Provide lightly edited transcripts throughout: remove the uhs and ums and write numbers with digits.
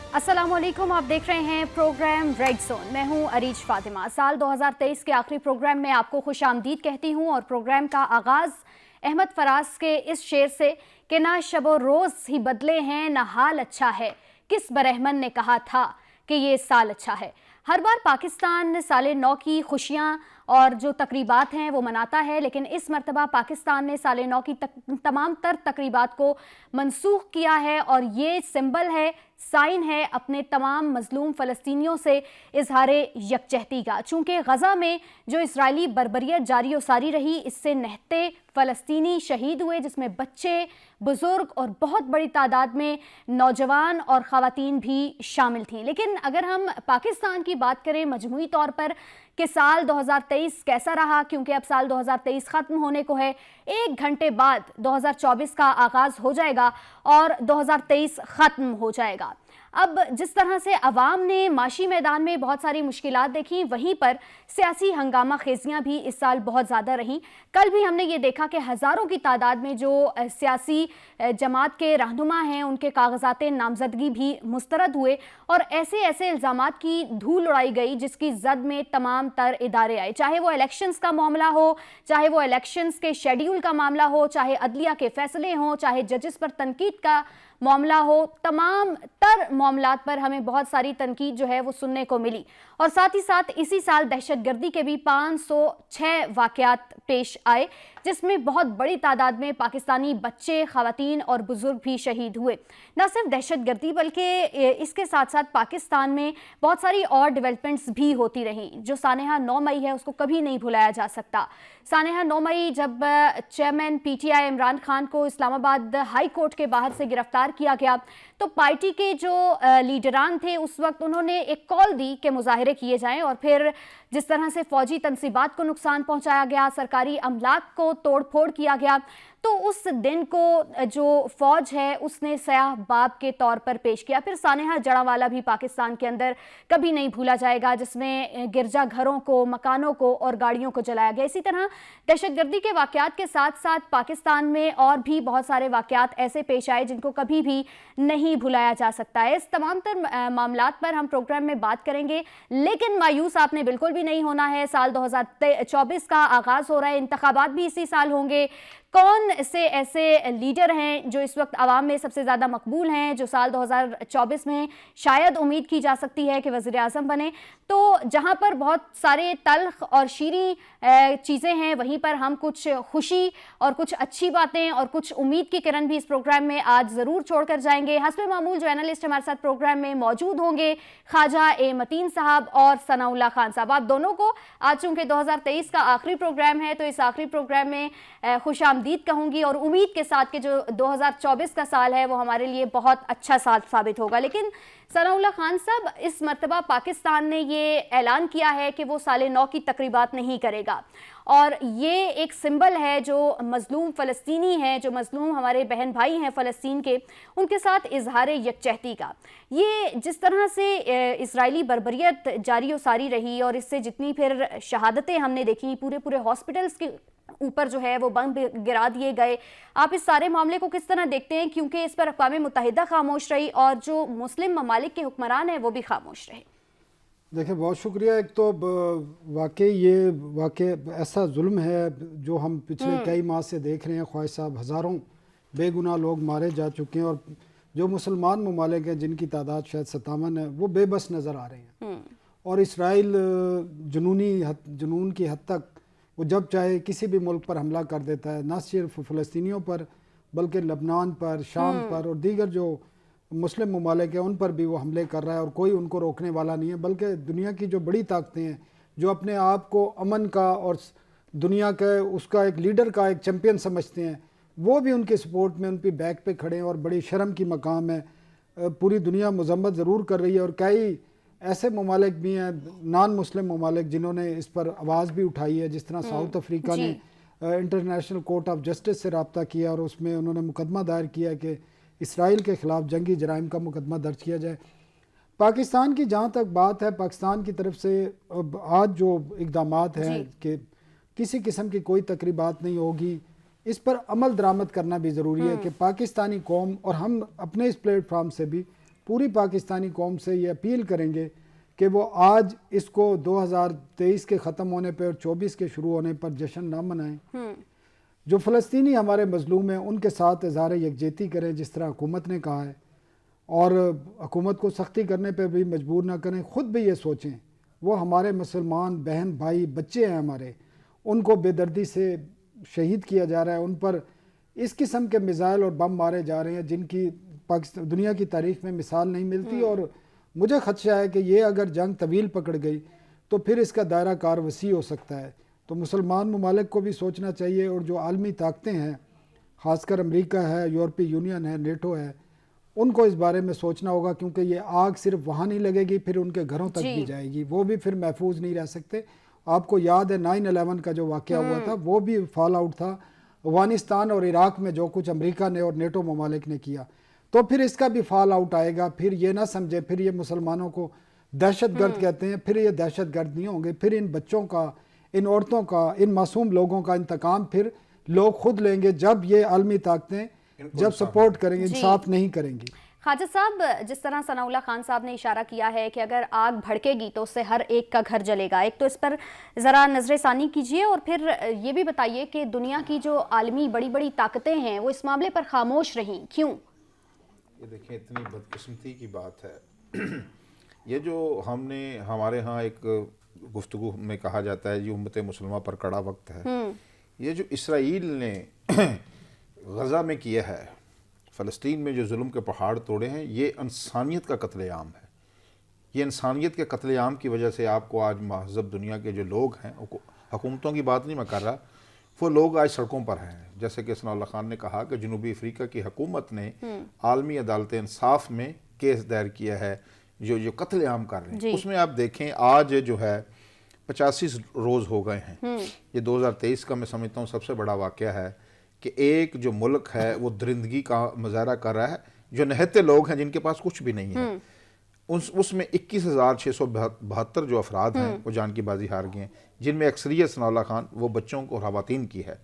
अस्सलामुअलैकुम, आप देख रहे हैं प्रोग्राम रेड जोन। मैं हूं अरीज फातिमा। साल 2023 के आखिरी प्रोग्राम में आपको खुशामदीद कहती हूं और प्रोग्राम का आगाज अहमद फराज के इस शेर से कि ना शबो रोज ही बदले हैं ना हाल अच्छा है, किस बरहमन ने कहा था कि ये साल अच्छा है। हर बार पाकिस्तान साले नौ की खुशियां और जो तकरीबात हैं वो मनाता है, लेकिन इस मरतबा पाकिस्तान ने साले नौ की तमाम तर तकरीबात को मनसूख किया है और ये सिंबल है, साइन है अपने तमाम मजलूम फ़लस्तीनियों से इजहारे यकजहती का। चूँकि गज़ा में जो इसराइली बर्बरियत जारी व सारी रही, इससे नहते फ़लस्तीनी शहीद हुए, जिसमें बच्चे, बुज़ुर्ग और बहुत बड़ी तादाद में नौजवान और ख़वातीन भी शामिल थीं। लेकिन अगर हम पाकिस्तान की बात करें मजमूई तौर पर कि साल 2023 कैसा रहा, क्योंकि अब साल 2023 ख़त्म होने को है, 1 घंटे बाद 2024 का आगाज़ हो जाएगा और 2023 ख़त्म हो जाएगा। अब जिस तरह से अवाम ने माशी मैदान में बहुत सारी मुश्किलात देखी, वहीं पर सियासी हंगामा खेजियाँ भी इस साल बहुत ज़्यादा रहीं। कल भी हमने ये देखा कि हज़ारों की तादाद में जो सियासी जमात के रहनुमा हैं, उनके कागजात नामजदगी भी मुस्तरद हुए और ऐसे ऐसे इल्ज़ामात की धूल उड़ाई गई जिसकी जद में तमाम तर इदारे आए, चाहे वो इलेक्शंस का मामला हो, चाहे वो इलेक्शंस के शेड्यूल का मामला हो, चाहे अदलिया के फैसले हों, चाहे जजेस पर तनकीद का मामला हो। तमाम तर मामलात पर हमें बहुत सारी तनकीद जो है वो सुनने को मिली और साथ ही साथ इसी साल दहशतगर्दी के भी 506 वाक़यात पेश आए, जिसमें बहुत बड़ी तादाद में पाकिस्तानी बच्चे, ख़वातीन और बुज़ुर्ग भी शहीद हुए। न सिर्फ दहशतगर्दी बल्कि इसके साथ साथ पाकिस्तान में बहुत सारी और डेवलपमेंट्स भी होती रहीं। जो सानेहा 9 मई है उसको कभी नहीं भुलाया जा सकता। सानेहा 9 मई जब चेयरमैन PTI इमरान खान को इस्लामाबाद हाई कोर्ट के बाहर से गिरफ्तार किया गया, तो पार्टी के जो लीडरान थे उस वक्त उन्होंने एक कॉल दी कि मुजाहिरे किए जाएं और फिर जिस तरह से फौजी तनसीबात को नुकसान पहुंचाया गया, सरकारी अमलाक को तोड़ फोड़ किया गया, तो उस दिन को जो फौज है उसने सयाह बाब के तौर पर पेश किया। फिर सानेहा जड़ावाला भी पाकिस्तान के अंदर कभी नहीं भूला जाएगा, जिसमें गिरजा घरों को, मकानों को और गाड़ियों को जलाया गया। इसी तरह दहशतगर्दी के वाक़यात के साथ साथ पाकिस्तान में और भी बहुत सारे वाक़यात ऐसे पेश आए जिनको कभी भी नहीं भुलाया जा सकता है। इस तमाम तर मामलात पर हम प्रोग्राम में बात करेंगे, लेकिन मायूस आपने बिल्कुल भी नहीं होना है। साल 2024 का आगाज़ हो रहा है, इंतखाबात भी इसी साल होंगे। कौन से ऐसे लीडर हैं जो इस वक्त आवाम में सबसे ज़्यादा मकबूल हैं, जो साल 2024 में शायद उम्मीद की जा सकती है कि वज़ीर आज़म बने। तो जहां पर बहुत सारे तल्ख और शीरी चीज़ें हैं, वहीं पर हम कुछ खुशी और कुछ अच्छी बातें और कुछ उम्मीद की किरण भी इस प्रोग्राम में आज ज़रूर छोड़कर जाएंगे। हस्बे मामूल जो एनालिस्ट हमारे साथ प्रोग्राम में मौजूद होंगे, ख्वाजा ए मतीन साहब और सनाउल्लाह खान साहब। आप दोनों को आज चूँकि 2023 का आखिरी प्रोग्राम है, तो इस आखिरी प्रोग्राम में खुशामदीद कहूँगी और उम्मीद के साथ कि जो 2024 का साल है वो हमारे लिए बहुत अच्छा साल साबित होगा। लेकिन सनाउल्लाह खान साहब, इस मरतबा पाकिस्तान ने ये ऐलान किया है कि वो साले 9 की तकरीबात नहीं करेगा और ये एक सिंबल है जो मजलूम फ़लस्तीनी हैं, जो मजलूम हमारे बहन भाई हैं फ़लस्तीन के, उनके साथ इजहार यकजहती का। ये जिस तरह से इसराइली बर्बरियत जारी व सारी रही और इससे जितनी फिर शहादतें हमने देखी, पूरे पूरे हॉस्पिटल्स के ऊपर जो है वो बम गिरा दिए गए, आप इस सारे मामले को किस तरह देखते हैं? क्योंकि इस पर अक़वाम मुत्तहिदा खामोश रही और जो मुस्लिम ममालिक के हुक्मरान हैं वो भी खामोश रहे। देखिए, बहुत शुक्रिया। एक तो वाकई ये वाकई ऐसा जुल्म है जो हम पिछले कई माह से देख रहे हैं। ख्वाजा साहब, हज़ारों बेगुनाह लोग मारे जा चुके हैं और जो मुसलमान ममालिक हैं जिनकी तादाद शायद 57 है, वो बेबस नज़र आ रहे हैं। और इसराइल जुनून की हद तक वो जब चाहे किसी भी मुल्क पर हमला कर देता है, न सिर्फ फ़लस्तीनियों पर बल्कि लबनान पर, शाम पर और दीगर जो मुस्लिम ममालिक हैं उन पर भी वो हमले कर रहा है और कोई उनको रोकने वाला नहीं है। बल्कि दुनिया की जो बड़ी ताकतें हैं जो अपने आप को अमन का और दुनिया के उसका एक लीडर का एक चैम्पियन समझते हैं, वो भी उनके सपोर्ट में उनकी बैक पे खड़े हैं और बड़ी शर्म की मकाम है। पूरी दुनिया मजम्मत ज़रूर कर रही है और कई ऐसे ममालिक भी हैं, नॉन मुस्लिम ममालिक, जिन्होंने इस पर आवाज़ भी उठाई है। जिस तरह साउथ अफ्रीका ने इंटरनेशनल कोर्ट ऑफ जस्टिस से रब्ता किया और उसमें उन्होंने मुकदमा दायर किया कि इसराइल के ख़िलाफ़ जंगी जराइम का मुकदमा दर्ज किया जाए। पाकिस्तान की जहाँ तक बात है, पाकिस्तान की तरफ से आज जो इक़दामात हैं कि किसी किस्म की कोई तकरीबात नहीं होगी, इस पर अमल दरामद करना भी ज़रूरी है कि पाकिस्तानी कौम और हम अपने इस प्लेटफार्म से भी पूरी पाकिस्तानी कौम से ये अपील करेंगे कि वो आज इसको 2023 के ख़त्म होने पर और 24 के शुरू होने पर जश्न ना मनाएं। जो फ़लस्तीनी हमारे मज़लूम हैं उनके साथ इज़हार यकजहती करें जिस तरह हुकूमत ने कहा है, और हुकूमत को सख्ती करने पर भी मजबूर ना करें। ख़ुद भी ये सोचें, वो हमारे मुसलमान बहन भाई बच्चे हैं हमारे, उनको बेदर्दी से शहीद किया जा रहा है, उन पर इस किस्म के मिसाइल और बम मारे जा रहे हैं जिनकी पाकिस्तान दुनिया की तारीख़ में मिसाल नहीं मिलती। और मुझे ख़दशा है कि ये अगर जंग तवील पकड़ गई तो फिर इसका दायरा कार वसी हो सकता है। तो मुसलमान ममालिक को भी सोचना चाहिए, और जो आलमी ताकतें हैं, ख़ासकर अमेरिका है, यूरोपीय यूनियन है, नेटो है, उनको इस बारे में सोचना होगा, क्योंकि ये आग सिर्फ वहाँ नहीं लगेगी, फिर उनके घरों तक भी जाएगी, वो भी फिर महफूज नहीं रह सकते। आपको याद है 9/11 का जो वाक़या हुआ था, वो भी फॉल आउट था अफ़गानिस्तान और इराक़ में जो कुछ अमेरिका ने और नेटो ममालिक ने किया। तो फिर इसका भी फॉल आउट आएगा। फिर ये ना समझे फिर ये मुसलमानों को दहशतगर्द कहते हैं, फिर ये दहशतगर्द नहीं होंगे। फिर इन बच्चों का, इन औरतों का, इन मासूम लोगों का इंतकाम फिर लोग खुद लेंगे जब ये आलमी ताकतें जब सपोर्ट करेंगे, इंसाफ नहीं करेंगी। ख्वाजा साहब, जिस तरह सनाउल्लाह खान साहब ने इशारा किया है कि अगर आग भड़केगी तो उससे हर एक का घर जलेगा, एक तो इस पर ज़रा नज़र-ए-सानी कीजिए, और फिर ये भी बताइए कि दुनिया की जो आलमी बड़ी बड़ी ताकतें हैं वो इस मामले पर खामोश रहीं, क्यों? ये देखें, इतनी बदकिस्मती की बात है। ये जो हमने हमारे यहाँ एक गुफ्तगू में कहा जाता है, ये उम्मत मुसलमान पर कड़ा वक्त है। ये जो इसराइल ने गज़ा में किया है, फ़लस्तीन में जो जुल्म के पहाड़ तोड़े हैं, ये इंसानियत का कत्लेआम है। ये इंसानियत के कत्लेआम की वजह से आपको आज महज़ब दुनिया के जो लोग हैं, हुकूमतों की बात नहीं मैं कर रहा, वो लोग आज सड़कों पर हैं। जैसे कि सनाउल्लाह खान ने कहा कि जनूबी अफ्रीका की हुकूमत ने आलमी अदालत इंसाफ में केस दायर किया है जो कत्लेआम कर रहे हैं। उसमें आप देखें, आज जो है 85 रोज़ हो गए हैं। ये 2023 का मैं समझता हूँ सबसे बड़ा वाक़या है कि एक जो मुल्क है वो दरिंदगी का मुजाहरा कर रहा है। जो निहत्ते लोग हैं जिनके पास कुछ भी नहीं है, उसमें 21,672 जो अफराद हैं वो जान की बाजी हार गए हैं, जिनमें अक्सरियत सनाउल्लाह खान वो बच्चों को और ख़वातीन की है।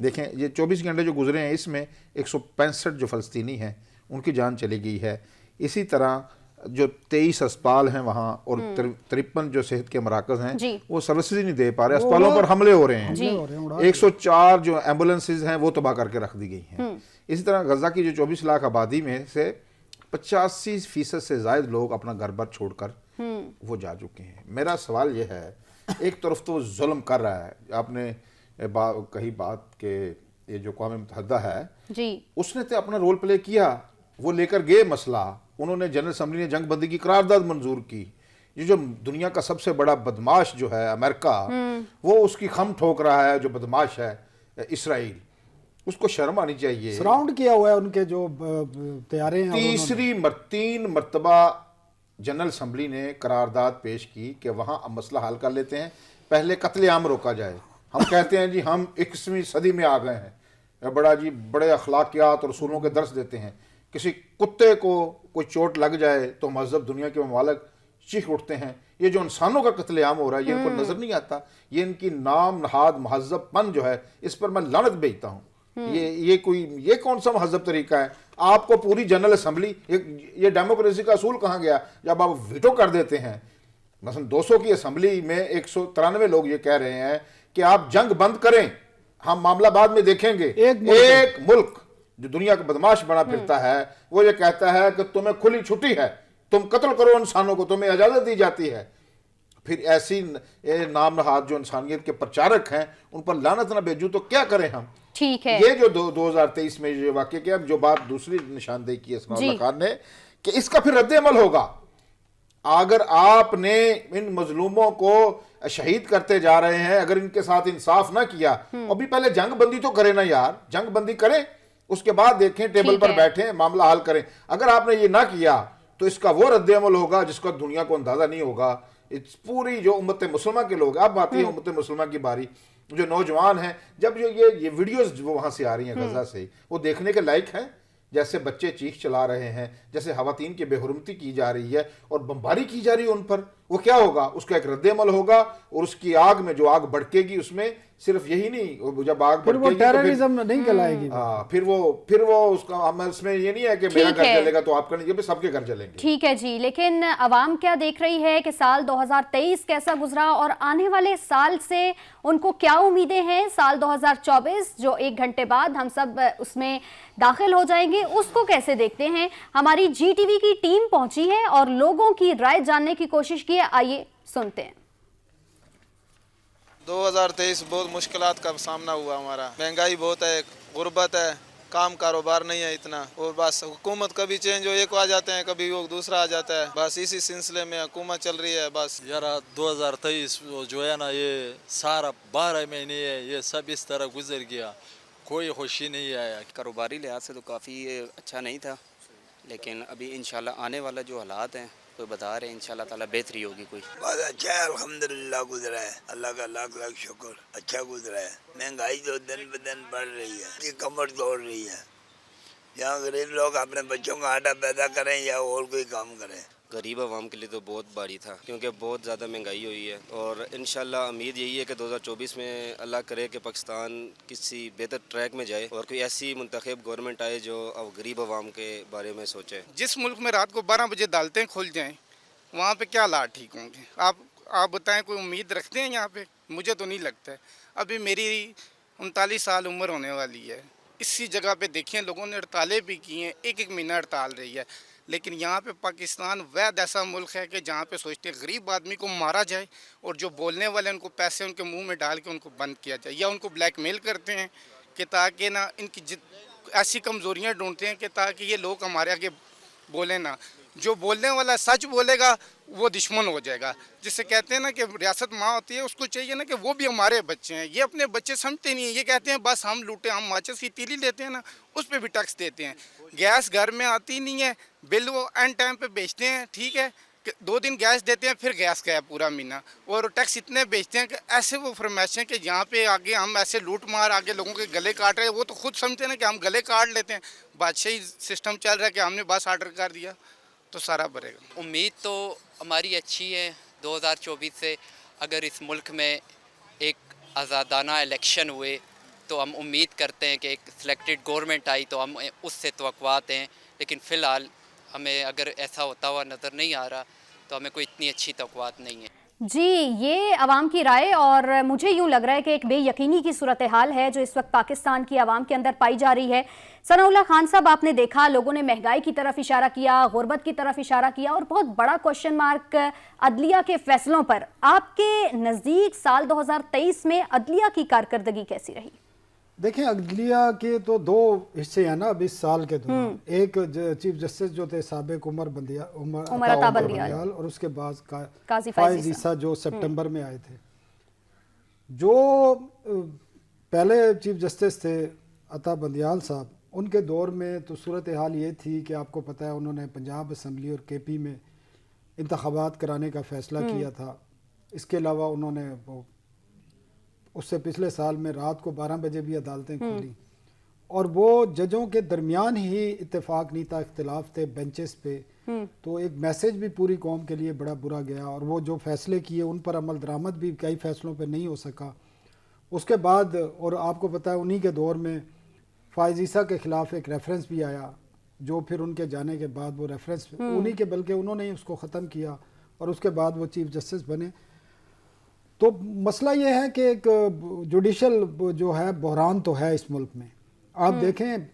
देखें, ये 24 घंटे जो गुजरे हैं इसमें 165 जो फ़लस्तीनी हैं उनकी जान चली गई है। इसी तरह जो 23 अस्पताल हैं वहाँ और 53 जो सेहत के मराकज़ हैं वो सर्विसेज नहीं दे पा रहे, अस्पतालों पर हमले हो रहे हैं। 104 जो एम्बुलेंसेज हैं वो तबाह करके रख दी गई हैं। इसी तरह गज़ा की जो 24 लाख आबादी में से 85% से ज़ायद लोग अपना घर बार छोड़कर वो जा चुके हैं। मेरा सवाल ये है, एक तरफ तो जुल्म कर रहा है, आपने कही बात के ये जो क़ौम मुत्तहिदा है उसने तो अपना रोल प्ले किया, वो लेकर गए मसला, उन्होंने जनरल असम्बली ने जंग बंदी की करारदाद मंजूर की। ये जो दुनिया का सबसे बड़ा बदमाश जो है अमेरिका, वो उसकी खम ठोक रहा है। जो बदमाश है इसराइल, उसको शर्म आनी चाहिए। सराउंड किया हुआ है उनके जो तैयारे हैं। 3 मरतबा जनरल असम्बली ने करारदाद पेश की कि वहाँ अब मसला हल कर लेते हैं, पहले कत्लेआम रोका जाए। हम कहते हैं जी हम 21वीं सदी में आ गए हैं, बड़े अखलाकियात और रसूलों के दर्स देते हैं। किसी कुत्ते को कोई चोट लग जाए तो मज़हब दुनिया के ममालिक चीख उठते हैं। ये जो इंसानों का कत्लेआम हो रहा है ये इनको नज़र नहीं आता। ये इनकी नाम नहाद महज़बपन जो है, इस पर मैं लानत भेजता हूँ। ये कौन सा महज़ब तरीका है? आपको पूरी जनरल असम्बली, ये डेमोक्रेसी का असूल कहाँ गया जब आप वीटो कर देते हैं? मसलन 200 की असम्बली में 193 लोग ये कह रहे हैं कि आप जंग बंद करें, हम मामला बाद में देखेंगे। एक मुल्क जो दुनिया का बदमाश बना फिरता है वो ये कहता है कि तुम्हें खुली छुट्टी है, तुम कत्ल करो इंसानों को, तुम्हें इजाजत दी जाती है। फिर ऐसी नाम नहाद जो इंसानियत के प्रचारक हैं उन पर लानत ना भेजूं तो क्या करें हम? ठीक है, ये जो 2023 में ये वाक़या किया, जो बात दूसरी निशानदेही की सनाउल्लाह खान ने कि इसका फिर रद्द अमल होगा। अगर आपने इन मजलूमों को शहीद करते जा रहे हैं, अगर इनके साथ इंसाफ ना किया, अभी पहले जंग बंदी तो करें ना यार, जंग बंदी करें, उसके बाद देखें, टेबल पर बैठें, मामला हल करें। अगर आपने ये ना किया तो इसका वो रद्द अमल होगा जिसका दुनिया को अंदाजा नहीं होगा। इस पूरी जो उम्मत मुसलमान के लोग, अब आती है उम्मत मुसलमान की बारी, जो नौजवान हैं, जब ये वीडियोस जो वहाँ से आ रही हैं गजा से, वो देखने के लायक हैं। जैसे बच्चे चीख चला रहे हैं, जैसे खवातीन की बेहुरमती की जा रही है और बमबारी की जा रही है उन पर। वो क्या होगा, उसका एक रद्द-ए-अमल होगा और उसकी आग में जो आग भड़केगी उसमें सिर्फ यही नहीं, जब आग फिर वो भड़केगी तो टेररिज्म नहीं कहलाएगी। हाँ, फिर वो उसका हमें उसमें ये नहीं है कि मेरा घर जलेगा तो आपका नहीं, सबके घर जलेंगे। ठीक है जी, लेकिन अवाम क्या देख रही है कि साल 2023 कैसा गुजरा और आने वाले साल से उनको क्या उम्मीदें हैं? साल 2024 जो 1 घंटे बाद हम सब उसमें दाखिल हो जाएंगे, उसको कैसे देखते हैं? हमारी GTV की टीम पहुंची है और लोगों की राय जानने की कोशिश की है, आइए सुनते हैं। 2023 बहुत मुश्किलात का सामना हुआ हमारा, महंगाई बहुत है, गुर्बत है, काम कारोबार नहीं है इतना, और बस हुकूमत कभी चेंज हो, एक आ जाते हैं कभी वो दूसरा आ जाता है, बस इसी सिलसिले में हुकूमत चल रही है बस। यार 2023 जो है ना, ये सारा 12 महीने है, ये सब इस तरह गुजर गया, कोई खुशी नहीं आया। कारोबारी लिहाज से तो काफ़ी अच्छा नहीं था, लेकिन अभी इंशाल्लाह आने वाला जो हालात हैं कोई बता रहे हैं इंशाल्लाह ताला बेहतरी होगी। कोई बस अच्छा है, अल्हम्दुलिल्लाह गुजरा है, अल्लाह का लाख लाख शुक्र, अच्छा गुजरा है। महंगाई तो दिन ब दिन बढ़ रही है, ये कमर तोड़ रही है। यहाँ गरीब लोग अपने बच्चों का आटा पैदा करें या और कोई काम करें। गरीब आवाम के लिए तो बहुत भारी था, क्योंकि बहुत ज़्यादा महंगाई हुई है, और इंशाल्लाह उम्मीद यही है कि 2024 में अल्लाह करे कि पाकिस्तान किसी बेहतर ट्रैक में जाए और कोई ऐसी मुंतखब गवर्नमेंट आए जो अब गरीब आवाम के बारे में सोचे। जिस मुल्क में रात को 12 बजे दालतें खुल जाएं, वहाँ पे क्या हालात ठीक होंगे? आप बताएं, कोई उम्मीद रखते हैं यहाँ पे? मुझे तो नहीं लगता है। अभी मेरी 39 साल उम्र होने वाली है, इसी जगह पे देखिए लोगों ने हड़तालें भी की हैं, एक महीना हड़ताल रही है, लेकिन यहाँ पे पाकिस्तान वैध ऐसा मुल्क है कि जहाँ पे सोचते हैं गरीब आदमी को मारा जाए और जो बोलने वाले उनको पैसे उनके मुंह में डाल के उनको बंद किया जाए, या उनको ब्लैकमेल करते हैं कि ताकि ना इनकी ऐसी कमज़ोरियाँ ढूंढते हैं कि ताकि ये लोग हमारे आगे बोले ना। जो बोलने वाला सच बोलेगा वो दुश्मन हो जाएगा। जिससे कहते हैं ना कि रियासत माँ होती है, उसको चाहिए ना कि वो भी हमारे बच्चे हैं। ये अपने बच्चे समझते नहीं है, ये कहते हैं बस हम लूटे, हम माचिस की तीली लेते हैं ना, उस पर भी टैक्स देते हैं। गैस घर में आती नहीं है, बिल वो एंड टाइम पे बेचते हैं, ठीक है, 2 दिन गैस देते हैं, फिर गैस का है पूरा महीना, और टैक्स इतने बेचते हैं कि ऐसे वो फरमाइशें कि यहाँ पे आगे हम ऐसे लूट मार आगे लोगों के गले काट रहे हैं। वो तो खुद समझते हैं ना कि हम गले काट लेते हैं, बादशाही सिस्टम चल रहा है कि हमने बस आर्डर कर दिया तो सारा भरेगा। उम्मीद तो हमारी अच्छी है 2024 से। अगर इस मुल्क में एक आज़ादाना इलेक्शन हुए तो हम उम्मीद करते हैं कि एक सिलेक्टेड गवर्नमेंट आई तो हम उससे तवक्कुआत हैं, लेकिन फ़िलहाल हमें अगर ऐसा होता हुआ नज़र नहीं आ रहा तो हमें कोई इतनी अच्छी तवक्कुआत नहीं है। जी, ये आवाम की राय, और मुझे यूँ लग रहा है कि एक बेयकीनी की सूरत हाल है जो इस वक्त पाकिस्तान की आवाम के अंदर पाई जा रही है। सनाउल्लाह खान साहब, आपने देखा लोगों ने महंगाई की तरफ इशारा किया, गुर्बत की तरफ इशारा किया, और बहुत बड़ा क्वेश्चन मार्क अदलिया के फैसलों पर। आपके नज़दीक साल 2023 में अदलिया की कारकर्दगी कैसी रही? देखें, अदलिया के तो 2 हिस्से हैं ना अब इस साल के दौरान। एक चीफ जस्टिस जो थे साबिक उमर अता बंदियाल, और उसके बाद काजी फाइज ईसा जो सितंबर में आए थे। जो पहले चीफ जस्टिस थे अता बंदियाल साहब, उनके दौर में तो सूरत हाल ये थी कि आपको पता है उन्होंने पंजाब असम्बली और KP में इंतखाबात कराने का फ़ैसला किया था। इसके अलावा उन्होंने उससे पिछले साल में रात को 12 बजे भी अदालतें खोली, और वो जजों के दरमियान ही इत्तेफाक नहीं था, इख्तिलाफ थे बेंचेस पे। तो एक मैसेज भी पूरी कौम के लिए बड़ा बुरा गया, और वो जो फैसले किए उन पर अमल दरामद भी कई फैसलों पे नहीं हो सका। उसके बाद, और आपको पता है उन्हीं के दौर में फाइज ईसा के ख़िलाफ़ एक रेफरेंस भी आया, जो फिर उनके जाने के बाद वो रेफरेंस उन्हीं के, बल्कि उन्होंने ही उसको ख़त्म किया, और उसके बाद वो चीफ जस्टिस बने। तो मसला ये है कि एक जुडिशल जो है बहरान तो है इस मुल्क में। आप देखें,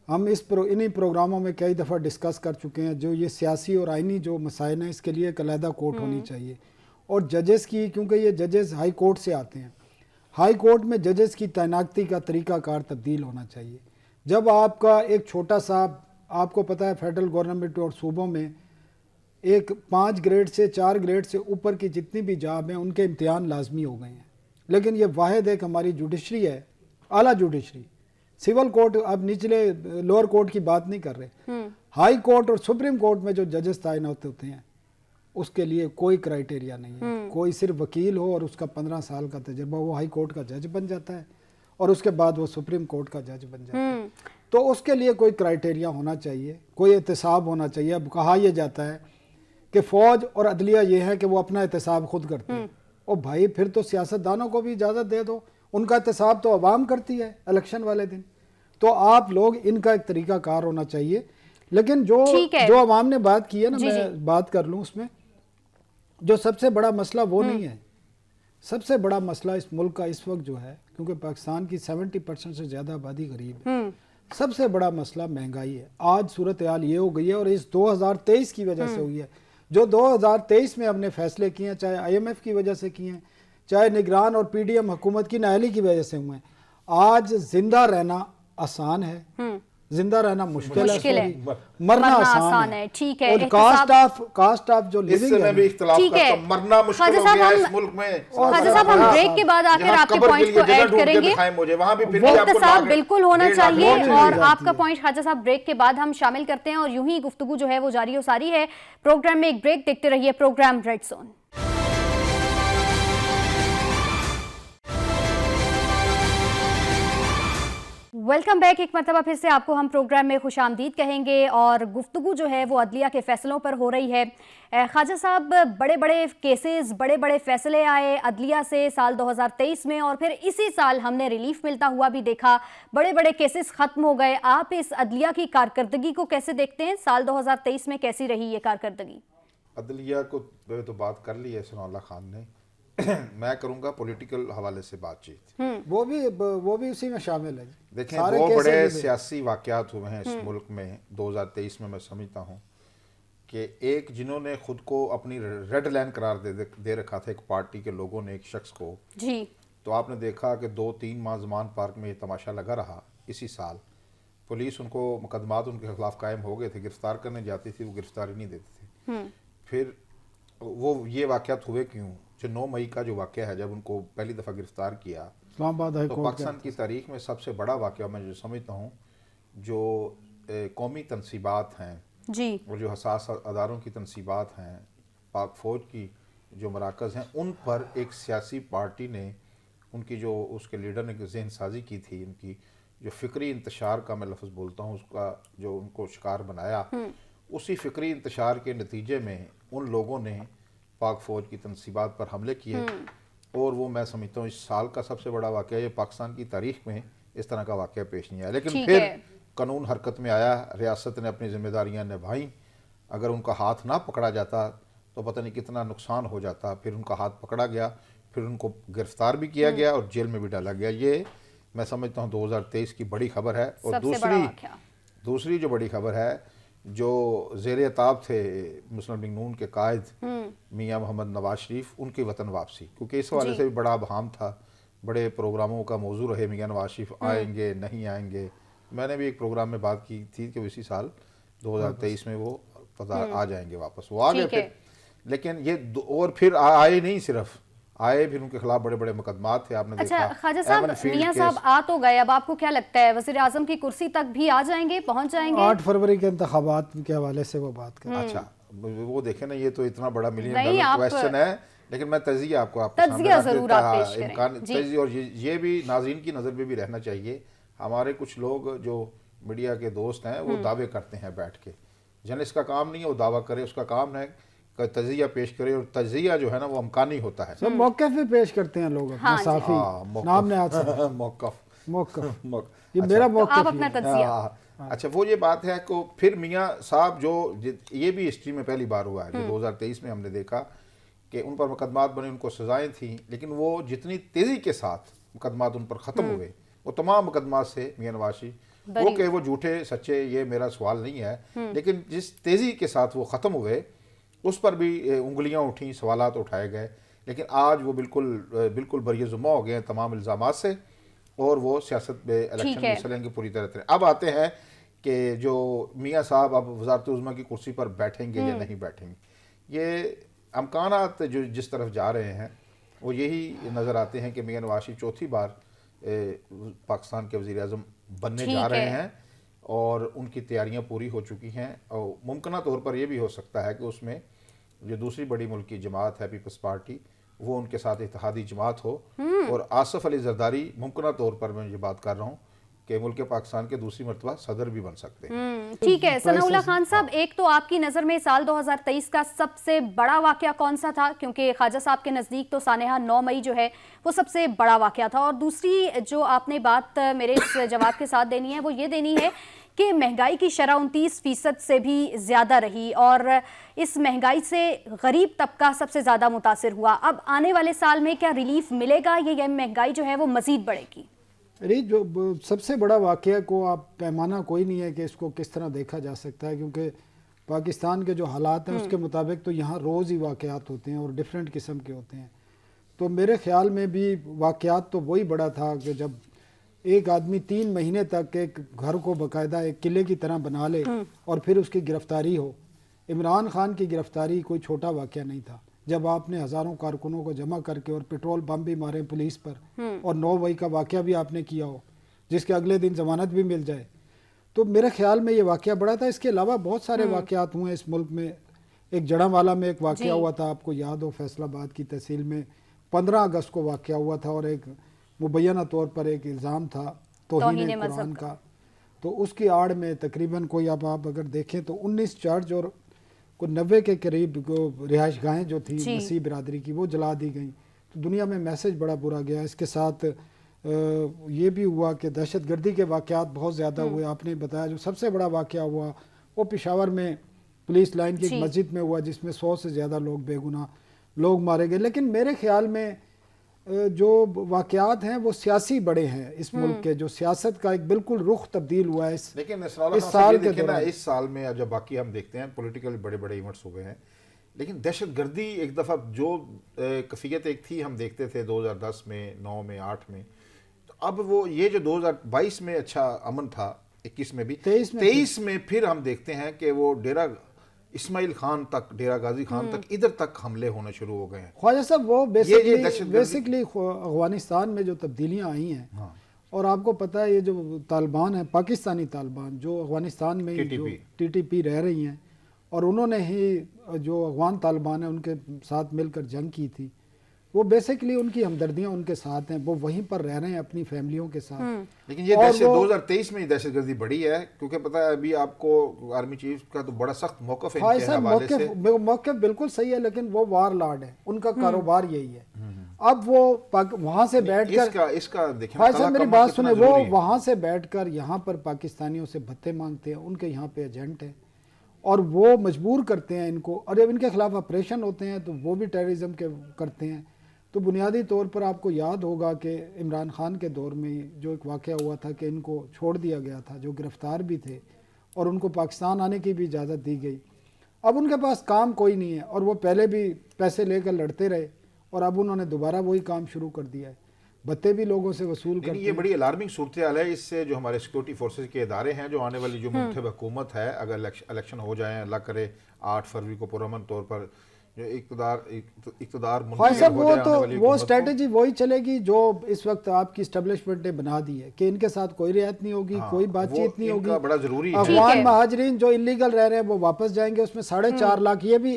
हम इन्हीं प्रोग्रामों में कई दफ़ा डिस्कस कर चुके हैं, जो ये सियासी और आइनी जो मसाइल हैं इसके लिए एक अलहदा कोर्ट होनी चाहिए। और जजेस की, क्योंकि ये जजेस हाई कोर्ट से आते हैं, हाई कोर्ट में जजेस की तैनाती का तरीक़ाकार तब्दील होना चाहिए। जब आपका एक छोटा सा, आपको पता है फेडरल गवर्नमेंट और सूबों में एक 5 ग्रेड से 4 ग्रेड से ऊपर की जितनी भी जॉब हैं उनके इम्तिहान लाजमी हो गए हैं, लेकिन ये वाहिद एक हमारी जुडिशरी है, आला जुडिशरी। सिविल कोर्ट, अब निचले लोअर कोर्ट की बात नहीं कर रहे, हाई कोर्ट और सुप्रीम कोर्ट में जो जजेस तैनात होते हैं उसके लिए कोई क्राइटेरिया नहीं है। कोई सिर्फ वकील हो और उसका 15 साल का तजर्बा, वो हाई कोर्ट का जज बन जाता है, और उसके बाद वो सुप्रीम कोर्ट का जज बन जाता है। तो उसके लिए कोई क्राइटेरिया होना चाहिए, कोई एहतसाब होना चाहिए। अब कहा यह जाता है کہ فوج اور عدلیہ یہ ہے کہ وہ اپنا احتساب خود کرتے ہیں. اور بھائی پھر تو سیاستدانوں کو بھی اجازت دے دو, ان کا احتساب تو عوام کرتی ہے الیکشن والے دن. تو آپ لوگ ان کا ایک طریقہ کار ہونا چاہیے. لیکن جو عوام نے بات کی ہے نا, میں بات کر لوں اس میں, جو سب سے بڑا مسئلہ وہ نہیں ہے. سب سے بڑا مسئلہ اس ملک کا اس وقت جو ہے, کیونکہ پاکستان کی 70% سے زیادہ آبادی غریب ہے, سب سے بڑا مسئلہ مہنگائی ہے. آج صورتحال یہ ہو گئی ہے, اور اس 2023 کی وجہ سے ہوئی ہے. جو 2023 میں ہم نے فیصلے کیے ہیں, چاہے IMF کی وجہ سے کیے ہیں, چاہے نگران اور PDM حکومت کی نااہلی کی وجہ سے ہوئے ہیں. آج زندہ رہنا آسان ہے, زندہ رہنا مشکل ہے, مرنا آسان ہے. ٹھیک ہے, اور کاسٹ آف جو اس سے میں بھی اختلاف کرتا ہوں, مرنا مشکل ہو گیا اس ملک میں. خواجہ صاحب ہم بریک کے بعد آ کر آپ کے پوائنٹ کو ایڈ کریں گے. وہ احتساب بالکل ہونا چاہیے, اور آپ کا پوائنٹ خواجہ صاحب بریک کے بعد ہم شامل کرتے ہیں, اور یوں ہی گفتگو جو ہے وہ جاری و ساری ہے. پروگرام میں ایک بریک, دیکھتے رہیے program Red Zone. Welcome back. ایک مرتبہ پھر سے آپ کو ہم پروگرام میں خوش آمدید کہیں گے, اور گفتگو جو ہے وہ عدلیہ کے فیصلوں پر ہو رہی ہے. خواجہ صاحب, بڑے بڑے کیسز, بڑے بڑے فیصلے آئے عدلیہ سے سال 2023 میں, اور پھر اسی سال ہم نے ریلیف ملتا ہوا بھی دیکھا, بڑے بڑے کیسز ختم ہو گئے. آپ اس عدلیہ کی کارکردگی کو کیسے دیکھتے ہیں؟ سال 2023 میں کیسی رہی یہ کارکردگی؟ عدلیہ کو تو بات کر لی ہے ثناء اللہ خان نے, میں کروں گا پولیٹیکل حوالے سے بات چیت. وہ بھی اسی میں شامل ہے. دیکھیں, دو بڑے سیاسی واقعات ہوئے ہیں اس ملک میں 2023 میں سمجھتا ہوں کہ ایک, جنہوں نے خود کو اپنی ریڈ لائن قرار دے رکھا تھا ایک پارٹی کے لوگوں نے ایک شخص کو, جی, تو آپ نے دیکھا کہ 2-3 ماہ زمان پارک میں یہ تماشا لگا رہا. اسی سال پولیس ان کو مقدمات ان کے خلاف قائم ہو گئے تھے, گرفتار کرنے جاتی تھی, وہ گرفتاری نہیں دیتے تھے. پھر وہ یہ واقعات ہوئے کیوں؟ جو 9 مئی کا جو واقعہ ہے, جب ان کو پہلی دفعہ گرفتار کیا, اسلام آباد تو پاکستان کی تاریخ میں سب سے بڑا واقعہ میں جو سمجھتا ہوں, جو قومی تنصیبات ہیں جی, اور جو حساس اداروں کی تنصیبات ہیں, پاک فوج کی جو مراکز ہیں, ان پر ایک سیاسی پارٹی نے, ان کی جو اس کے لیڈر نے ذہن سازی کی تھی, ان کی جو فکری انتشار کا میں لفظ بولتا ہوں, اس کا جو ان کو شکار بنایا, اسی فکری انتشار کے نتیجے میں ان لوگوں نے پاک فوج کی تنصیبات پر حملے کیے. اور وہ میں سمجھتا ہوں اس سال کا سب سے بڑا واقعہ, یہ پاکستان کی تاریخ میں اس طرح کا واقعہ پیش نہیں آیا. لیکن پھر قانون حرکت میں آیا, ریاست نے اپنی ذمہ داریاں نبھائیں. اگر ان کا ہاتھ نہ پکڑا جاتا تو پتہ نہیں کتنا نقصان ہو جاتا. پھر ان کا ہاتھ پکڑا گیا, پھر ان کو گرفتار بھی کیا گیا اور جیل میں بھی ڈالا گیا. یہ میں سمجھتا ہوں 2023 کی بڑی خبر ہے. اور دوسری جو بڑی خبر ہے, جو زیر عتاب تھے مسلم لیگ نون کے قائد میاں محمد نواز شریف, ان کی وطن واپسی, کیونکہ اس حوالے سے بھی بڑا ابہام تھا, بڑے پروگراموں کا موضوع رہے میاں نواز شریف آئیں گے نہیں آئیں گے. میں نے بھی ایک پروگرام میں بات کی تھی کہ اسی سال 2023 میں وہ آ جائیں گے واپس. وہ آ گئے پھر, لیکن یہ اور پھر آئے نہیں, صرف آئے, پھر ان کے خلاف بڑے بڑے مقدمات تھے. آپ نے دیکھا. اچھا خواجہ صاحب, میاں صاحب آ تو گئے, اب آپ کو کیا لگتا ہے وزیر اعظم کی کرسی تک بھی آ جائیں گے, پہنچ جائیں گے؟ 8 فروری کے انتخابات کے حوالے سے وہ بات کریں. اچھا, وہ دیکھیں نا, یہ تو اتنا بڑا ملین ڈالر کویسچن ہے, لیکن میں تجزیہ آپ کو تجزیہ ضرور آپ پیش کریں. تجزیہ, اور یہ بھی ناظرین کی نظر میں بھی رہنا چاہیے. ہمارے کچھ لوگ جو میڈیا کے دوست ہیں وہ دعوے کرتے ہیں بیٹھ کے, جرنلسٹ کا کام نہیں ہے وہ دعویٰ کرے, اس کا کام ہے تجزیہ پیش کرے, اور تجزیہ جو ہے نا وہ امکانی ہوتا ہے. سب موقف بھی پیش کرتے ہیں لوگ, صافی نام نے آتا موقف, یہ میرا موقف ہے. اچھا, وہ یہ بات ہے کہ پھر میاں صاحب جو یہ بھی ہسٹری میں پہلی بار ہوا ہے, جو 2023 میں ہم نے دیکھا کہ ان پر مقدمات بنے, ان کو سزائیں تھیں, لیکن وہ جتنی تیزی کے ساتھ مقدمات ان پر ختم ہوئے, وہ تمام مقدمات سے میاں نواز شریف, وہ کہ وہ جھوٹے سچے یہ میرا سوال نہیں ہے, لیکن جس تیزی کے ساتھ وہ ختم ہوئے اس پر بھی انگلیاں اٹھیں, سوالات اٹھائے گئے. لیکن آج وہ بالکل بری ذمہ ہو گئے ہیں تمام الزامات سے, اور وہ سیاست میں الیکشن میں چلیں گے پوری طرح. اب آتے ہیں کہ جو میاں صاحب اب وزارت عظمیٰ کی کرسی پر بیٹھیں گے یا نہیں بیٹھیں گے. یہ امکانات جو جس طرف جا رہے ہیں وہ یہی نظر آتے ہیں کہ میاں نواز شریف چوتھی بار پاکستان کے وزیر اعظم بننے جا رہے ہیں, اور ان کی تیاریاں پوری ہو چکی ہیں. اور ممکنہ طور پر یہ بھی ہو سکتا ہے کہ اس میں جو دوسری بڑی ملکی جماعت ہے پیپلز پارٹی, وہ ان کے ساتھ اتحادی جماعت ہو, اور آصف علی زرداری ممکنہ طور پر میں یہ بات کر رہا ہوں کہ मुल्क पाकिस्तान के दूसरी मरतबा सदर भी बन सकते हैं। ठीक है सनाउल्लाह खान साहब, एक तो आपकी नज़र में साल 2023 का सबसे बड़ा वाक़या कौन सा था, क्योंकि ख्वाजा साहब के नज़दीक तो सानेहा 9 मई जो है वो सबसे बड़ा वाक़या था, और दूसरी जो आपने बात मेरे इस जवाब के साथ देनी है वो ये देनी है कि महंगाई की शरह 29% से भी ज़्यादा रही, और इस महंगाई से गरीब तबका सबसे ज़्यादा मुतासिर हुआ। अब आने वाले साल में क्या रिलीफ मिलेगा, ये महंगाई जो है वो मज़ीद बढ़ेगी? अरे जो सबसे बड़ा वाक़या को आप पैमाना कोई नहीं है कि इसको किस तरह देखा जा सकता है, क्योंकि पाकिस्तान के जो हालात हैं उसके मुताबिक तो यहाँ रोज़ ही वाक़यात होते हैं और डिफरेंट किस्म के होते हैं। तो मेरे ख़्याल में भी वाक़यात तो वही बड़ा था कि जब एक आदमी 3 महीने तक एक घर को बाकायदा एक किले की तरह बना ले और फिर उसकी गिरफ़्तारी हो। इमरान खान की गिरफ़्तारी कोई छोटा वाक़या नहीं था, जब आपने हज़ारों कारकुनों को जमा करके और पेट्रोल बम भी मारे पुलिस पर, और 9 मई का वाक़या भी आपने किया हो जिसके अगले दिन ज़मानत भी मिल जाए, तो मेरे ख़्याल में ये वाक़या बड़ा था। इसके अलावा बहुत सारे वाक़यात हुए इस मुल्क में। एक जड़ांवाला में एक वाक़या हुआ था, आपको याद हो, फैसलाबाद की तहसील में 15 अगस्त को वाक़या हुआ था, और एक मुबैना तौर पर एक इल्ज़ाम था तौहीन कुरान का। तो उसकी आड़ में तकरीबन कोई अब आप अगर देखें तो 19 चर्च और को 90 के करीब रिहाइश गाहें जो थी मसीह बिरादरी की वो जला दी गई। तो दुनिया में मैसेज बड़ा बुरा गया। इसके साथ ये भी हुआ कि दहशत गर्दी के वाक़यात बहुत ज़्यादा हुए। आपने बताया जो सबसे बड़ा वाक़या हुआ वो पेशावर में पुलिस लाइन की एक मस्जिद में हुआ, जिसमें 100 से ज़्यादा लोग बेगुनाह लोग मारे गए। लेकिन मेरे ख्याल में जो वाक़यात हैं वो सियासी बड़े हैं इस मुल्क के, जो सियासत का एक बिल्कुल रुख तब्दील हुआ है लेकिन इस साल के दौरान। इस साल में जब बाकी हम देखते हैं पॉलिटिकल बड़े बड़े इवेंट्स हो गए हैं, लेकिन दहशत गर्दी एक दफ़ा जो कफ़ियत एक थी हम देखते थे 2010 में, 9 में, 8 में, तो अब वो ये जो 2022 में अच्छा अमन था, 21 में भी, 23 में फिर हम देखते हैं कि वो डेरा इस्माइल खान तक, डेरा गाजी खान तक, इधर तक हमले होने शुरू हो गए हैं। ख्वाजा साहब वो बेसिकली अफगानिस्तान में जो तब्दीलियाँ आई हैं, और आपको पता है ये जो तालिबान है, पाकिस्तानी तालिबान जो अफगानिस्तान में TTP रह रही हैं, और उन्होंने ही जो अफगान तालिबान है उनके साथ मिलकर जंग की थी, वो बेसिकली उनकी हमदर्दियाँ उनके साथ हैं, वो वहीं पर रह रहे हैं अपनी फैमिलियों के साथ। लेकिन ये दहशत 2023 में दहशत गर्दी बढ़ी है, क्योंकि पता है अभी आपको आर्मी चीफ का तो बड़ा सख्त मौक़िफ़ है इनके हवाले से। मौक़िफ़ बिल्कुल सही है, लेकिन वो वार लॉर्ड है, उनका कारोबार यही है। अब वो वहाँ से बैठकर इसका देखिए, भाई साहब मेरी बात सुने, वो वहाँ से बैठकर यहाँ पर पाकिस्तानियों से भत्ते मांगते हैं, उनके यहाँ पे एजेंट हैं, और वो मजबूर करते हैं इनको, और जब इनके खिलाफ ऑपरेशन होते हैं तो वो भी टेररिज्म के करते हैं। तो बुनियादी तौर पर आपको याद होगा कि इमरान खान के दौर में जो एक वाक़या हुआ था कि इनको छोड़ दिया गया था, जो गिरफ़्तार भी थे, और उनको पाकिस्तान आने की भी इजाज़त दी गई। अब उनके पास काम कोई नहीं है, और वो पहले भी पैसे लेकर लड़ते रहे, और अब उन्होंने दोबारा वही काम शुरू कर दिया है, भत्ते भी लोगों से वसूल करते हैं। ये बड़ी अलार्मिंग सूरत हाल है। इससे जो हमारे सिक्योरिटी फोर्सेज के इदारे हैं, जो आने वाली जो मुंतखब हुकूमत है, अगर इलेक्शन हो जाए, अल्लाह करे 8 फरवरी को पुरअमन तौर पर जो इक़्तिदार वो स्ट्रेटजी वही चलेगी जो इस वक्त आपकी इस्टेब्लिशमेंट ने बना दी है कि इनके साथ कोई रियायत नहीं होगी, कोई बातचीत नहीं होगी। बड़ा जरूरी है। अफगान महाजरीन जो इलीगल रह रहे हैं वो वापस जाएंगे, उसमें 4.5 लाख। ये भी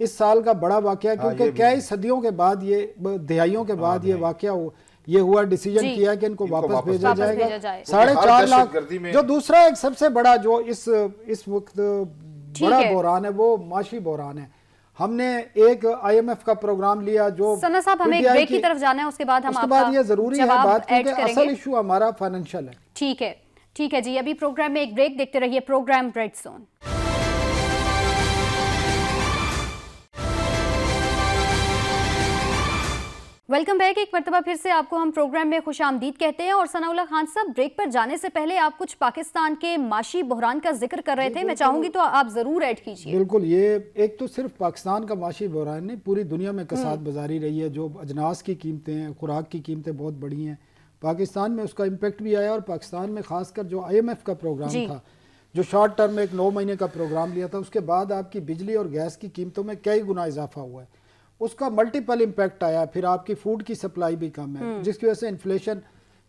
इस साल का बड़ा वाकया, क्योंकि कई सदियों के बाद, ये दहाइयों के बाद ये वाकया ये हुआ, डिसीजन किया कि इनको वापस भेजा जाएगा। 4.5 लाख। जो दूसरा एक सबसे बड़ा जो इस वक्त बड़ा बहरान है वो माशी बहरान है। हमने एक IMF का प्रोग्राम लिया जो सना साहब हमें एक ब्रेक की तरफ जाना है, उसके बाद हम आपका ये जरूरी है बात, क्योंकि असल इशू हमारा फाइनेंशियल है। ठीक है जी, अभी प्रोग्राम में एक ब्रेक, देखते रहिए programme red zone. Welcome back. एक मरतबा फिर से आपको हम प्रोग्राम में खुश आमदीद कहते हैं। और सनाउल्लाह खान साहब, ब्रेक पर जाने से पहले आप कुछ पाकिस्तान के माशी बहरान का जिक्र कर रहे थे, मैं चाहूंगी तो आप जरूर ऐड कीजिए। बिल्कुल, ये एक तो सिर्फ पाकिस्तान का माशी बहरान नहीं, पूरी दुनिया में कसाद बाजारी रही है। जो अजनास की कीमतें हैं, खुराक की कीमतें बहुत बढ़ी हैं, पाकिस्तान में उसका इम्पेक्ट भी आया। और पाकिस्तान में खासकर जो IMF का प्रोग्राम था, जो शॉर्ट टर्म में एक 9 महीने का प्रोग्राम लिया था, उसके बाद आपकी बिजली और गैस की कीमतों में कई गुना इजाफा हुआ है, उसका मल्टीपल इम्पैक्ट आया। फिर आपकी फूड की सप्लाई भी कम है, जिसकी वजह से इन्फ्लेशन,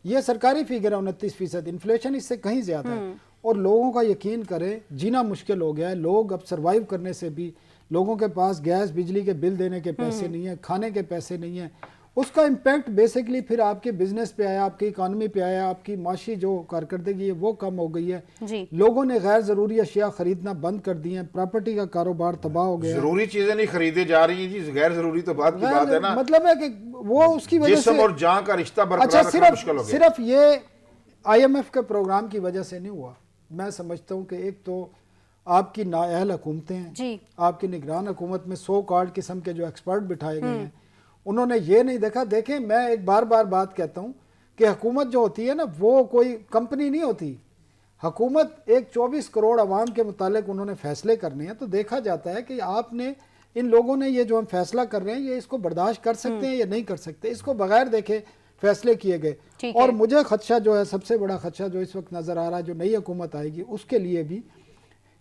ये सरकारी फिगर है 29%, इन्फ्लेशन इससे कहीं ज़्यादा है। और लोगों का यकीन करें जीना मुश्किल हो गया है। लोग अब सर्वाइव करने से भी, लोगों के पास गैस बिजली के बिल देने के पैसे नहीं है, खाने के पैसे नहीं है, اس کا امپیکٹ بیسکلی پھر آپ کے بزنس پہ آیا, آپ کی اکانومی پہ آیا, آپ کی معاشی جو کارکردگی ہے وہ کم ہو گئی ہے. لوگوں نے غیر ضروری اشیاء خریدنا بند کر دی ہیں, پراپرٹی کا کاروبار تباہ ہو گیا. ضروری چیزیں نہیں خریدے جا رہی ہیں جی, غیر ضروری تو بات کی بات ہے نا. مطلب ہے کہ وہ اس کی وجہ سے جسم اور جان کا رشتہ برقرار اچھا رکھنا مشکل ہو گیا. صرف یہ آئی ایم ایف کے پروگرام کی وجہ سے نہیں ہوا. میں سمجھتا ہوں کہ ایک تو آپ کی نااہل حکومتیں ہیں, آپ کی نگران حکومت میں سو کارڈ قسم کے جو ایکسپرٹ بٹھائے گئے ہیں, انہوں نے یہ نہیں دیکھا. دیکھیں میں ایک بار بات کہتا ہوں کہ حکومت جو ہوتی ہے نا وہ کوئی کمپنی نہیں ہوتی. حکومت ایک 24 کروڑ عوام کے متعلق انہوں نے فیصلے کرنے ہیں, تو دیکھا جاتا ہے کہ آپ نے ان لوگوں نے یہ جو ہم فیصلہ کر رہے ہیں یہ اس کو برداشت کر سکتے ہیں یا نہیں کر سکتے. اس کو بغیر دیکھے فیصلے کیے گئے. اور مجھے خدشہ جو ہے, سب سے بڑا خدشہ جو اس وقت نظر آ رہا ہے, جو نئی حکومت آئے گی اس کے لیے بھی,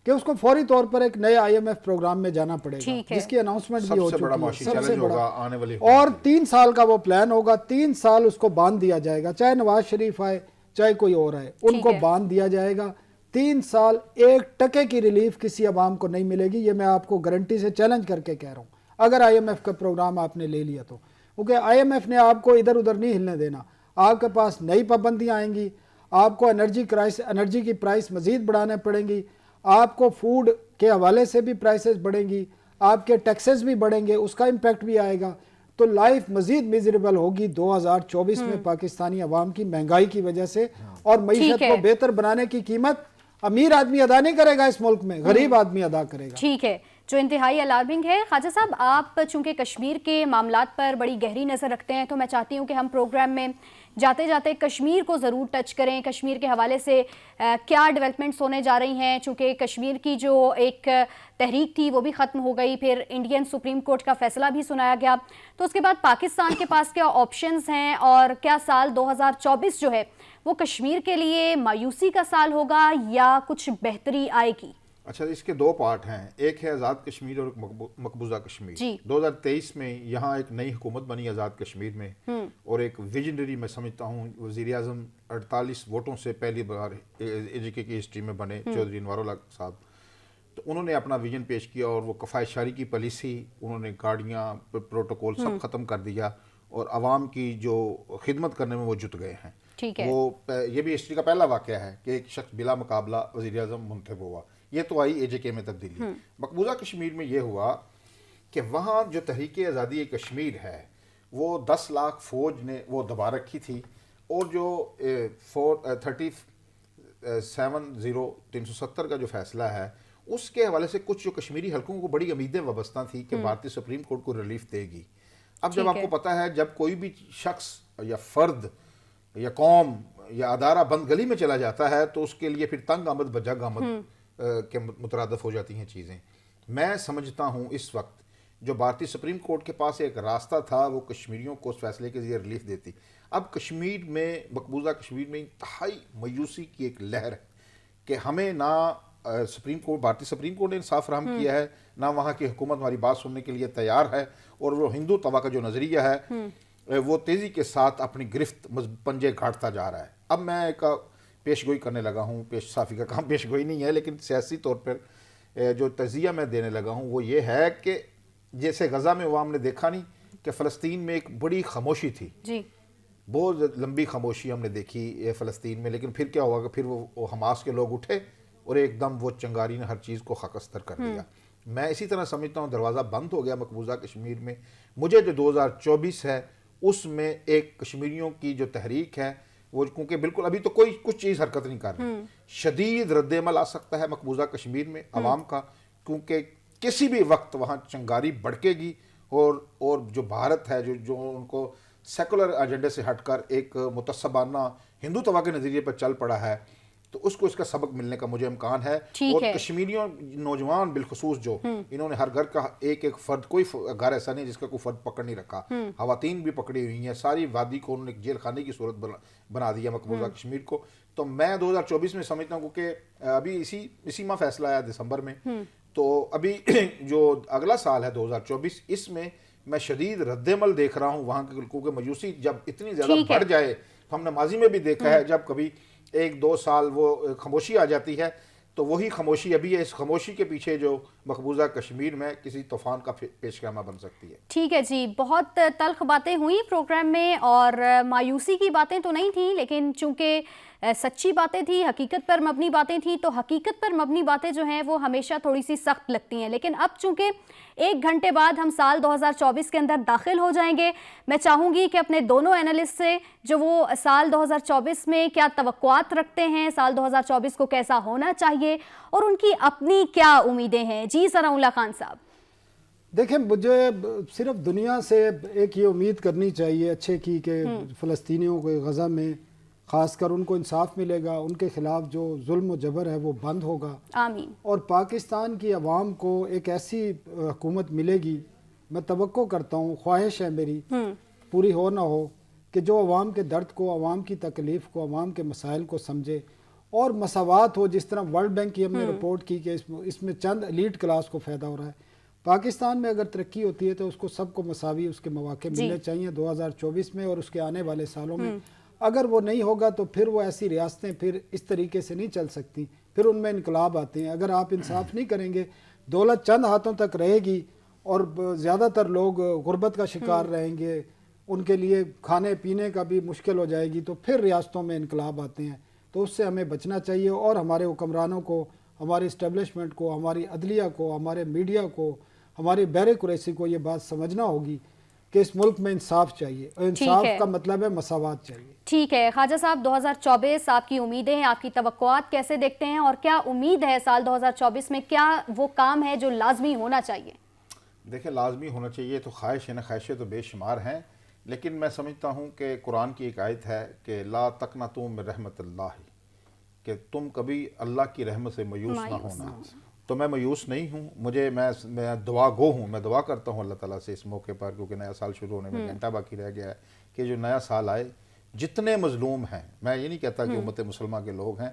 کہ اس کو فوری طور پر ایک نئے آئی ایم ایف پروگرام میں جانا پڑے گا, جس کی اناؤنسمنٹ بھی ہو چکی ہے. سب سے بڑا آنے والی, اور 3 سال کا وہ پلان ہوگا. 3 سال اس کو باندھ دیا جائے گا, چاہے نواز شریف آئے چاہے کوئی اور آئے, ان کو باندھ دیا جائے گا. 3 سال 1 ٹکے کی ریلیف کسی عوام کو نہیں ملے گی. یہ میں آپ کو گارنٹی سے چیلنج کر کے کہہ رہا ہوں, اگر آئی ایم ایف کا پروگرام آپ نے لے لیا تو. کیونکہ آئی ایم ایف نے آپ کو ادھر ادھر نہیں ہلنے دینا. آپ کے پاس نئی پابندیاں آئیں گی, آپ کو انرجی کی پرائس مزید بڑھانے پڑیں گی, آپ کو فوڈ کے حوالے سے بھی پرائسز بڑھیں گی, آپ کے ٹیکسز بھی بڑھیں گے, اس کا امپیکٹ بھی آئے گا. تو لائف مزید میزریبل ہوگی 2024 میں پاکستانی عوام کی مہنگائی کی وجہ سے. اور معیشت کو بہتر بنانے کی قیمت امیر آدمی ادا نہیں کرے گا اس ملک میں, غریب آدمی ادا کرے گا. ٹھیک ہے, جو انتہائی الارمنگ ہے. خواجہ صاحب, آپ چونکہ کشمیر کے معاملات پر بڑی گہری نظر رکھتے ہیں, تو میں چاہتی ہوں کہ ہم پروگرام میں جاتے جاتے کشمیر کو ضرور ٹچ کریں. کشمیر کے حوالے سے کیا ڈیولپمنٹس ہونے جا رہی ہیں, چونکہ کشمیر کی جو ایک تحریک تھی وہ بھی ختم ہو گئی, پھر انڈین سپریم کورٹ کا فیصلہ بھی سنایا گیا, تو اس کے بعد پاکستان کے پاس کیا آپشنز ہیں, اور کیا سال 2024 جو ہے وہ کشمیر کے لیے مایوسی کا سال ہوگا یا کچھ بہتری آئے گی؟ اچھا, اس کے 2 پارٹ ہیں. ایک ہے آزاد کشمیر اور مقبوضہ کشمیر. 2023 میں یہاں ایک نئی حکومت بنی آزاد کشمیر میں, اور ایک ویژنری میں سمجھتا ہوں وزیر اعظم 48 ووٹوں سے پہلی بار اے جے کے کی ہسٹری میں بنے, چودھری انوار اللہ صاحب. تو انہوں نے اپنا ویژن پیش کیا, اور وہ کفایت شاری کی پالیسی, انہوں نے گاڑیاں پروٹوکول سب ختم کر دیا, اور عوام کی جو خدمت کرنے میں وہ جٹ گئے ہیں. وہ یہ بھی ہسٹری کا پہلا واقعہ ہے کہ ایک شخص بلا مقابلہ وزیر اعظم منتخب ہوا. یہ تو آئی اے جے کے میں تبدیلی. مقبوضہ کشمیر میں یہ ہوا کہ وہاں جو تحریک آزادی کشمیر ہے وہ 10 لاکھ فوج نے وہ دبا رکھی تھی, اور جو 370 کا جو فیصلہ ہے اس کے حوالے سے کچھ جو کشمیری حلقوں کو بڑی امیدیں وابستہ تھیں کہ بھارتی سپریم کورٹ کو ریلیف دے گی. اب جب آپ کو پتہ ہے جب کوئی بھی شخص یا فرد یا قوم یا ادارہ بند گلی میں چلا جاتا ہے تو اس کے لیے پھر تنگ آمد بجگ آمد کے مترادف ہو جاتی ہیں چیزیں. میں سمجھتا ہوں اس وقت جو بھارتی سپریم کورٹ کے پاس ایک راستہ تھا وہ کشمیریوں کو اس فیصلے کے ذریعے ریلیف دیتی. اب کشمیر میں, مقبوضہ کشمیر میں انتہائی مایوسی کی ایک لہر ہے کہ ہمیں نہ بھارتی سپریم کورٹ نے انصاف فراہم کیا ہے, نہ وہاں کی حکومت ہماری بات سننے کے لیے تیار ہے, اور وہ ہندو توا کا جو نظریہ ہے وہ تیزی کے ساتھ اپنی گرفت پنجے گھاٹتا جا رہا ہے. اب میں ایک پیش گوئی کرنے لگا ہوں, پیش صافی کا کام پیش گوئی نہیں ہے, لیکن سیاسی طور پر جو تجزیہ میں دینے لگا ہوں وہ یہ ہے کہ جیسے غزہ میں عوام نے دیکھا نہیں کہ فلسطین میں ایک بڑی خاموشی تھی, بہت لمبی خاموشی ہم نے دیکھی فلسطین میں, لیکن پھر کیا ہوا کہ پھر وہ حماس کے لوگ اٹھے اور ایک دم وہ چنگاری نے ہر چیز کو خاکستر کر دیا. میں اسی طرح سمجھتا ہوں دروازہ بند ہو گیا مقبوضہ کشمیر میں. مجھے جو 2024 ہے اس میں ایک کشمیریوں کی جو تحریک ہے وہ, کیونکہ بالکل ابھی تو کچھ چیز حرکت نہیں کر رہی, شدید رد عمل آ سکتا ہے مقبوضہ کشمیر میں عوام کا, کیونکہ کسی بھی وقت وہاں چنگاری بڑھکے گی, اور جو بھارت ہے جو ان کو سیکولر ایجنڈے سے ہٹ کر ایک متعصبانہ ہندو توا کے نظریے پر چل پڑا ہے, تو اس کو اس کا سبق ملنے کا مجھے امکان ہے. اور کشمیریوں نوجوان بالخصوص جو انہوں نے ہر گھر کا ایک فرد, کوئی گھر ایسا نہیں جس کا کوئی فرد پکڑ نہیں رکھا, خواتین بھی پکڑی ہوئی ہیں, ساری وادی کو انہوں نے جیل خانے کی صورت بنا دیا مقبوضہ کشمیر کو. تو میں 2024 میں سمجھتا ہوں کیونکہ ابھی اسی ماہ فیصلہ آیا دسمبر میں, تو ابھی جو اگلا سال ہے 2024 اس میں شدید رد عمل دیکھ رہا ہوں وہاں کے, کیونکہ مایوسی جب اتنی زیادہ بڑھ جائے, ہم نے ماضی میں بھی دیکھا ہے جب کبھی 1-2 سال وہ خاموشی آ جاتی ہے تو وہی خاموشی ابھی ہے. اس خاموشی کے پیچھے جو मकबूजा कश्मीर में किसी तूफान का पेशगामा बन सकती है। ठीक है जी, बहुत तल्ख बातें हुई प्रोग्राम में और मायूसी की बातें तो नहीं थी, लेकिन चूंकि सच्ची बातें थी, हकीकत पर मबनी बातें थी, तो हकीकत पर मबनी बातें जो हैं वो हमेशा थोड़ी सी सख्त लगती हैं। लेकिन अब चूंकि 1 घंटे बाद हम साल 2024 के अंदर दाखिल हो जाएंगे, मैं चाहूँगी कि अपने दोनों एनालिस्ट से जो वो साल 2024 में क्या तवक्कुआत रखते हैं, साल 2024 को कैसा होना चाहिए और उनकी अपनी क्या उम्मीदें हैं। जी सनाउल्लाह खान साहब। देखें, मुझे सिर्फ दुनिया से एक ये उम्मीद करनी चाहिए अच्छे की कि फ़लस्तीनियों को गज़ा में ख़ासकर उनको इंसाफ मिलेगा, उनके ख़िलाफ़ जो जुल्म व जबर है वो बंद होगा। आमीन। और पाकिस्तान की आवाम को एक ऐसी हुकूमत मिलेगी, मैं तवक्को करता हूँ, ख्वाहिश है मेरी, पूरी हो ना हो, कि जो आवाम के दर्द को, आवाम की तकलीफ़ को, आवाम के मसाइल को समझे और मसावात हो। जिस तरह वर्ल्ड बैंक की हमने रिपोर्ट की कि इसमें चंद एलीट क्लास को फ़ायदा हो रहा है। पाकिस्तान में अगर तरक्की होती है तो उसको सबको मसावी उसके मौके मिलने चाहिए 2024 में और उसके आने वाले सालों में। अगर वो नहीं होगा तो फिर वो ऐसी रियासतें फिर इस तरीके से नहीं चल सकती, फिर उनमें इनकलाब आते हैं। अगर आप इंसाफ नहीं करेंगे, दौलत चंद हाथों तक रहेगी और ज़्यादातर लोग गुर्बत का शिकार रहेंगे, उनके लिए खाने पीने का भी मुश्किल हो जाएगी, तो फिर रियासतों में इनकलाब आते हैं। तो उससे हमें बचना चाहिए और हमारे हुक्मरानों को, हमारी इस्टेब्लिशमेंट को, हमारी अदलिया को, हमारे मीडिया को, हमारी बैर कुरैशी को ये बात समझना होगी कि इस मुल्क में इंसाफ चाहिए और इंसाफ का मतलब है मसावात चाहिए। ठीक है ख्वाजा साहब, 2024 आपकी उम्मीदें हैं, आपकी तवक्कुआत कैसे देखते हैं और क्या उम्मीद है साल 2024 में, क्या वो काम है जो लाजमी होना चाहिए? देखिए, लाजमी होना चाहिए तो ख्वाहिश है ना, ख्वाहिशें तो बेशुमार हैं, लेकिन मैं समझता हूँ कि कुरान की एक आयत है कि ला तक़नतू मिन रहमतिल्लाह, कि तुम कभी अल्लाह की रहमत से मायूस ना होना। तो मैं मायूस नहीं हूँ, मैं दुआ गो हूँ, मैं दुआ करता हूँ अल्लाह ताला से इस मौके पर, क्योंकि नया साल शुरू होने में घंटा बाकी रह गया है, कि जो नया साल आए, जितने मजलूम हैं, मैं ये नहीं कहता कि उम्मत मुसलमा के लोग हैं,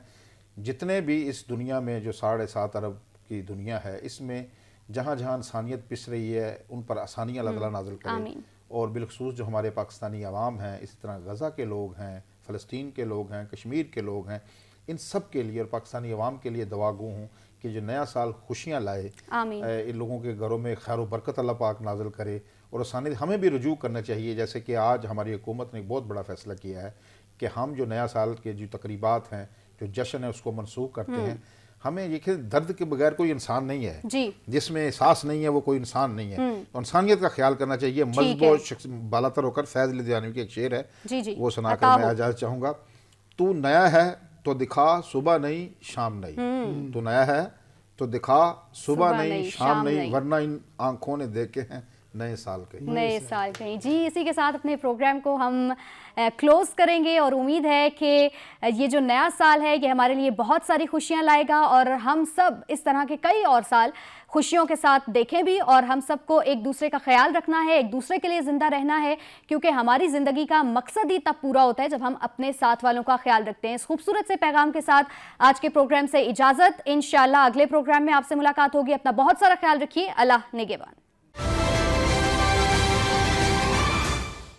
जितने भी इस दुनिया में जो 7.5 अरब की दुनिया है, इसमें जहाँ जहाँ इंसानियत पिस रही है उन पर आसानियाँ अल्लाह ताला नाज़िल करे। और बिलखसूस जो हमारे पाकिस्तानी अवाम हैं, इसी तरह गज़ा के लोग हैं, फ़लस्तीन के लोग हैं, कश्मीर के लोग हैं, इन सब के लिए और पाकिस्तानी अवाम के लिए दुआ गो हूँ कि जो नया साल खुशियाँ लाए, इन लोगों के घरों में खैर व बरकत अल्लाह पाक नाज़िल करे। और आसानी हमें भी रुजू करना चाहिए, जैसे कि आज हमारी हुकूमत ने एक बहुत बड़ा फ़ैसला किया है कि हम जो नया साल के जो तकरीबात हैं, जो जश्न है, उसको मनसूख करते हैं। हमें ये दर्द के बगैर कोई इंसान नहीं है, जिसमें एहसास नहीं है वो कोई इंसान नहीं है। तो इंसानियत का ख्याल करना चाहिए। मजबूत बालातर होकर फैज़ लिजानवी की एक शेर है, वो सुनाकर मैं इजाज़त चाहूँगा। तू नया है तो दिखा सुबह नहीं शाम नहीं, तू नया है तो दिखा सुबह नहीं शाम नहीं, वरना इन आंखों ने देखे हैं नए साल कहीं। जी, इसी के साथ अपने प्रोग्राम को हम क्लोज करेंगे और उम्मीद है कि ये जो नया साल है ये हमारे लिए बहुत सारी खुशियां लाएगा और हम सब इस तरह के कई और साल खुशियों के साथ देखें भी। और हम सबको एक दूसरे का ख्याल रखना है, एक दूसरे के लिए ज़िंदा रहना है, क्योंकि हमारी ज़िंदगी का मकसद ही तब पूरा होता है जब हम अपने साथ वालों का ख्याल रखते हैं। इस खूबसूरत से पैगाम के साथ आज के प्रोग्राम से इजाज़त। इंशाअल्लाह अगले प्रोग्राम में आपसे मुलाकात होगी। अपना बहुत सारा ख्याल रखिए। अल्लाह निगहबान।